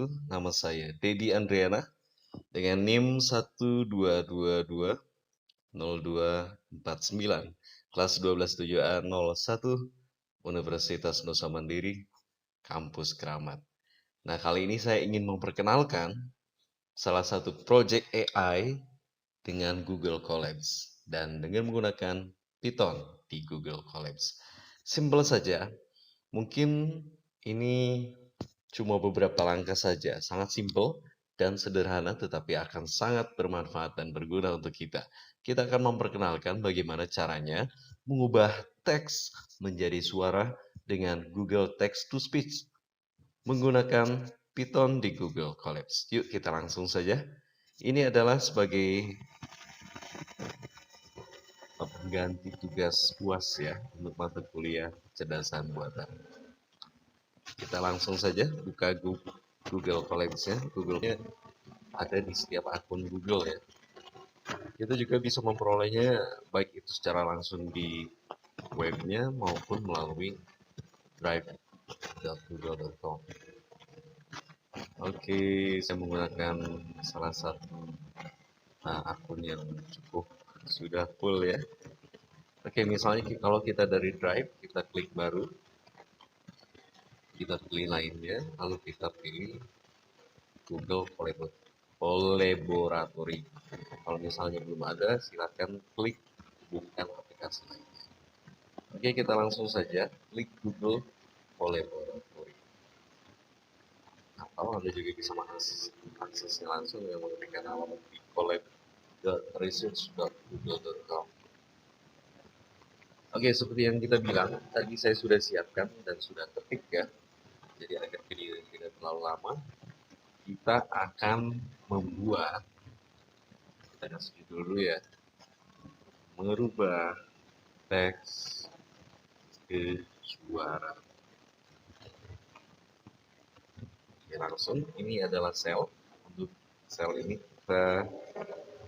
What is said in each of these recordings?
Nama saya Dedi Andriana dengan NIM 122202499 kelas 12 7A01 Universitas Nusa Mandiri Kampus Keramat. Nah, kali ini saya ingin memperkenalkan salah satu project AI dengan Google Colabs dan dengan menggunakan Python di Google Colabs. Simpel saja, mungkin ini cuma beberapa langkah saja, sangat simpel dan sederhana tetapi akan sangat bermanfaat dan berguna untuk kita. Kita akan memperkenalkan bagaimana caranya mengubah teks menjadi suara dengan Google Text to Speech menggunakan Python di Google Colabs. Yuk kita langsung saja. Ini adalah sebagai pengganti tugas UAS ya untuk mata kuliah kecerdasan buatan. Kita langsung saja buka Google Colabs-nya. Google-nya ada di setiap akun Google ya. Kita juga bisa memperolehnya baik itu secara langsung di webnya maupun melalui drive.google.com. Oke, saya menggunakan salah satu akun yang cukup sudah full ya. Oke, misalnya kalau kita dari Drive, kita klik baru, kita pilih lainnya, lalu kita pilih Google Collaboratory. Kalau misalnya belum ada, silakan klik bukan aplikasi lainnya. Oke, kita langsung saja klik Google Collaboratory. Atau Anda juga bisa mengaksesnya langsung dengan mengetikkan alamat di collab.research.google.com. Oke, seperti yang kita bilang, tadi saya sudah siapkan dan sudah ketik ya. Jadi agar video tidak terlalu lama, kita akan membuat, kita kasih judul dulu ya, merubah teks ke suara. Oke, langsung, ini adalah sel. Untuk sel ini kita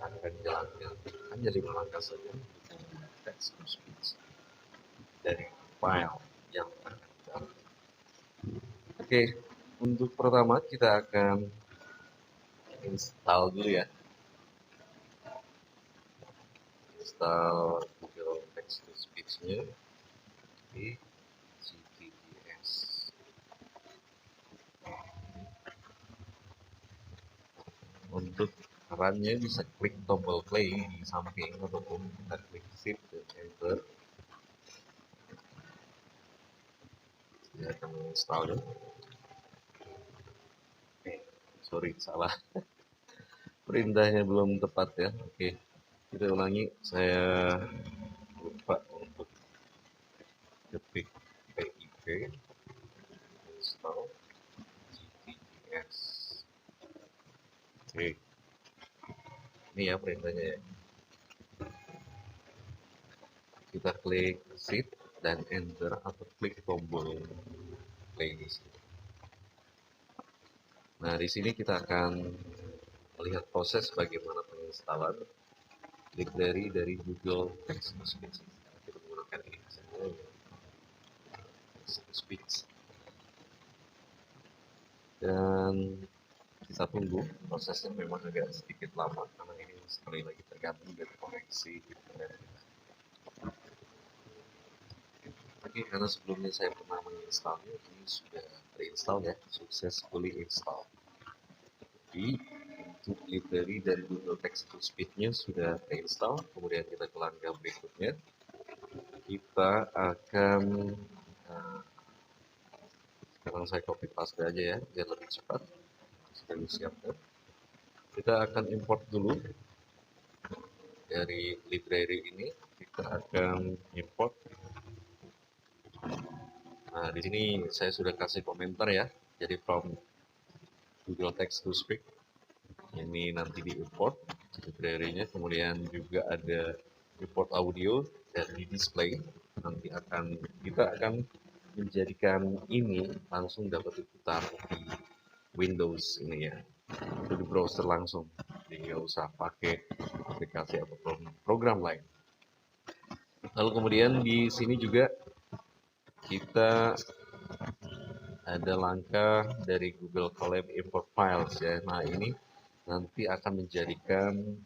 akan jalankan hanya 5 langkah saja. Text to speech dari file yang akan kita. Oke, untuk pertama kita akan install dulu ya. Install Google Text to Speech-nya di GTDS. Untuk run-nya bisa klik tombol play di samping ataupun kita klik shift dan enter. Dia akan menginstalnya. Sorry, salah. Perintahnya belum tepat ya. Oke, kita ulangi. Saya lupa untuk ketik PIP install GTDS. Oke, ini ya perintahnya ya. Kita klik shift dan enter atau klik tombol play di sini. Nah, di sini kita akan melihat proses bagaimana penginstalan library dari Google Text to Speech. Kita menggunakan ini saja, Text to Speech. Dan kita tunggu, prosesnya memang agak sedikit lama karena ini sekali lagi tergantung dari koneksi internet kita. Oke, karena sebelumnya saya pernah menginstalnya, ini sudah terinstall ya, successfully install. Jadi untuk library dari Google Text to Speech-nya sudah terinstall. Kemudian kita ke langkah berikutnya, kita akan sekarang saya copy paste aja ya biar lebih cepat. Sudah disiapkan. Kita akan import dulu dari library ini. Kita akan import. Nah, di sini saya sudah kasih komentar ya. Jadi from Google Text to Speech ini nanti diimport library-nya, kemudian juga ada import audio dan di display nanti kita akan menjadikan ini langsung dapat diputar di Windows ini ya, itu di browser langsung, jadi nggak usah pakai aplikasi atau program lain. Lalu kemudian di sini juga kita ada langkah dari Google Colab import files ya. Nah, ini nanti akan menjadikan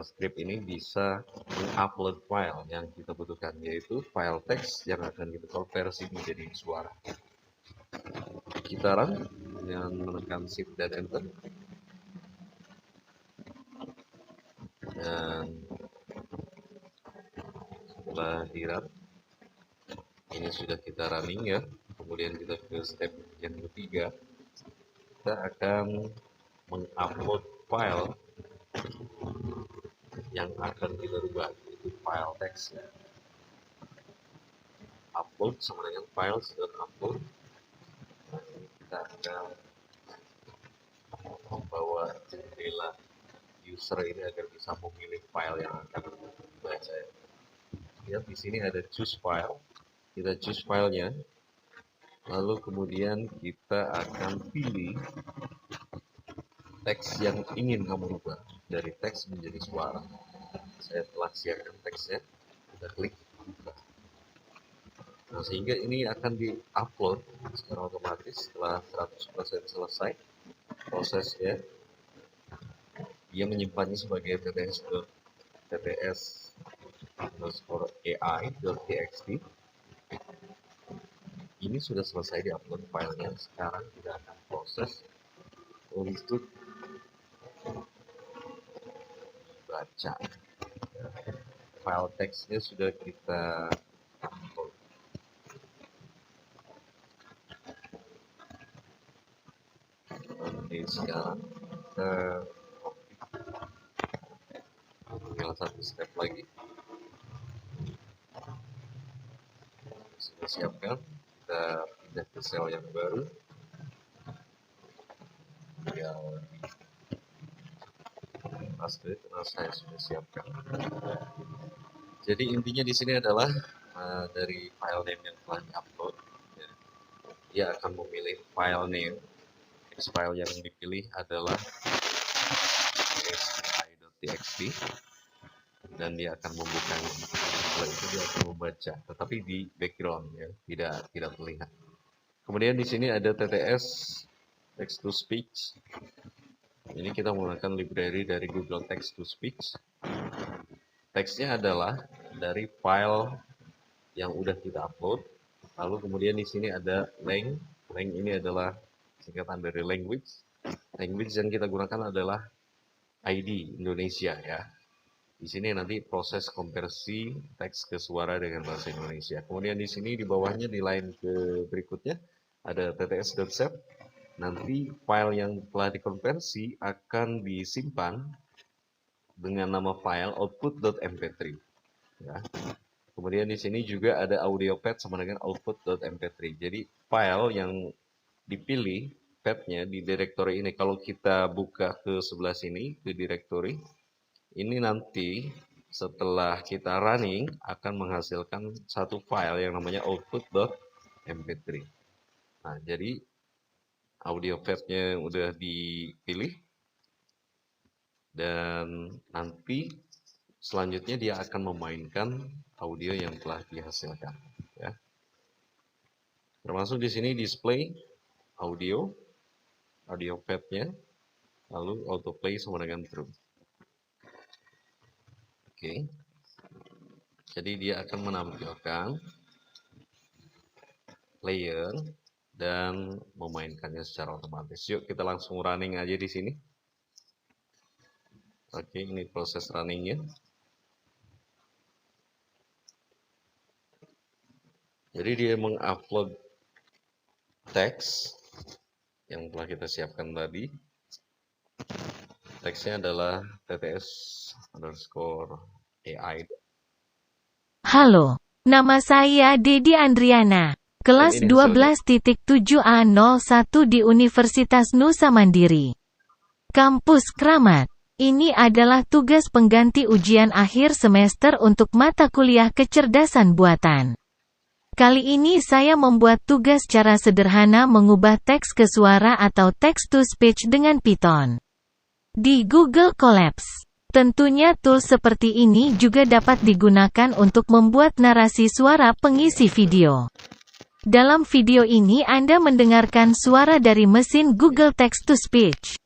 script ini bisa mengupload file yang kita butuhkan, yaitu file teks yang akan kita konversi menjadi suara. Kita run dengan menekan Shift dan Enter. Dan setelah di run, ini sudah kita running ya. Kemudian kita ke step yang ketiga, kita akan mengupload file yang akan kita rubah, yaitu file teks ya. Upload sama dengan files.upload. Nah, ini kita akan membawa jendela user ini agar bisa memilih file yang akan dibaca ya. Lihat di sini ada choose file. Kita choose filenya, lalu kemudian kita akan pilih teks yang ingin kamu rubah dari teks menjadi suara. Saya telah siapkan teksnya, kita klik buka. Nah, sehingga ini akan di-upload secara otomatis setelah 100% selesai prosesnya. Dia menyimpannya sebagai tts_ai.txt. Ini sudah selesai di-upload filenya. Sekarang kita akan proses untuk baca. File teksnya sudah kita upload. Oke, sekarang kita tinggal satu step lagi. Sudah siapkan, kita pindah ke sel yang baru. Tinggal paste karena saya sudah siapkan. Jadi intinya di sini adalah dari file name yang telah diupload, ya, dia akan memilih file name. File yang dipilih adalah ai.txt dan dia akan membukanya. Setelah itu dia akan membaca, tetapi di background ya, tidak terlihat. Kemudian di sini ada TTS text to speech. Ini kita menggunakan library dari Google Text to Speech. Teksnya adalah dari file yang udah kita upload. Lalu kemudian di sini ada lang. Lang ini adalah singkatan dari language. Language yang kita gunakan adalah ID Indonesia ya. Di sini nanti proses konversi teks ke suara dengan bahasa Indonesia. Kemudian di sini di bawahnya di line ke berikutnya ada tts.save. Nanti file yang telah dikonversi akan disimpan dengan nama file output.mp3 ya. Kemudian di sini juga ada audio pad sama dengan output.mp3. Jadi file yang dipilih padnya di directory ini, kalau kita buka ke sebelah sini ke directory ini, nanti setelah kita running akan menghasilkan satu file yang namanya output.mp3. Nah, jadi audio padnya udah dipilih dan nanti selanjutnya dia akan memainkan audio yang telah dihasilkan ya. Termasuk di sini display audio padnya, lalu autoplay sama dengan true. Oke. Jadi dia akan menampilkan player dan memainkannya secara otomatis. Yuk kita langsung running aja di sini. Oke, ini proses runningnya. Jadi dia mengupload teks yang telah kita siapkan tadi. Teksnya adalah tts_ai. Halo, nama saya Dedi Andriana, kelas 12.7A01 di Universitas Nusa Mandiri, Kampus Kramat. Ini adalah tugas pengganti ujian akhir semester untuk mata kuliah kecerdasan buatan. Kali ini saya membuat tugas cara sederhana mengubah teks ke suara atau text to speech dengan Python di Google Colabs. Tentunya tools seperti ini juga dapat digunakan untuk membuat narasi suara pengisi video. Dalam video ini Anda mendengarkan suara dari mesin Google Text to Speech.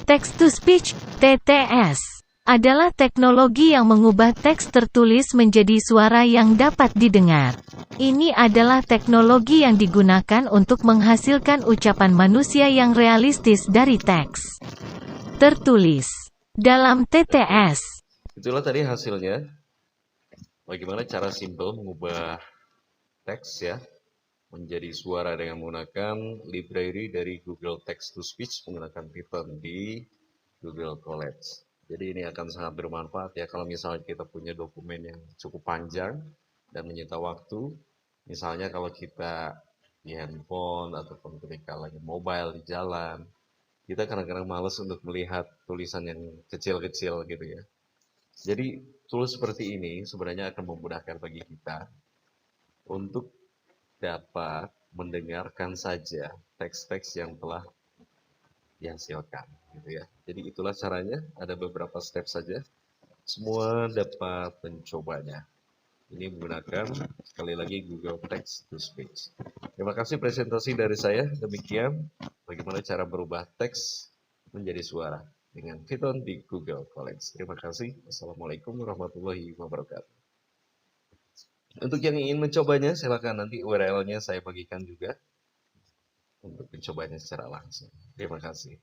Text to Speech, TTS, adalah teknologi yang mengubah teks tertulis menjadi suara yang dapat didengar. Ini adalah teknologi yang digunakan untuk menghasilkan ucapan manusia yang realistis dari teks tertulis. Dalam TTS, Itulah tadi hasilnya. Bagaimana cara simple mengubah teks ya menjadi suara dengan menggunakan library dari Google Text to Speech menggunakan Python di Google Colab. Jadi ini akan sangat bermanfaat ya kalau misalnya kita punya dokumen yang cukup panjang dan menyita waktu. Misalnya kalau kita di handphone ataupun ketika lagi mobile di jalan, kita kadang-kadang males untuk melihat tulisan yang kecil-kecil gitu ya. Jadi tools seperti ini sebenarnya akan memudahkan bagi kita untuk dapat mendengarkan saja teks-teks yang telah dihasilkan gitu ya. Jadi itulah caranya, ada beberapa step saja. Semua dapat mencobanya. Ini menggunakan sekali lagi Google Text to Speech. Terima kasih presentasi dari saya. Demikian bagaimana cara berubah teks menjadi suara dengan Python di Google Colab. Terima kasih. Wassalamualaikum warahmatullahi wabarakatuh. Untuk yang ingin mencobanya, silakan nanti URL-nya saya bagikan juga untuk mencobanya secara langsung. Terima kasih.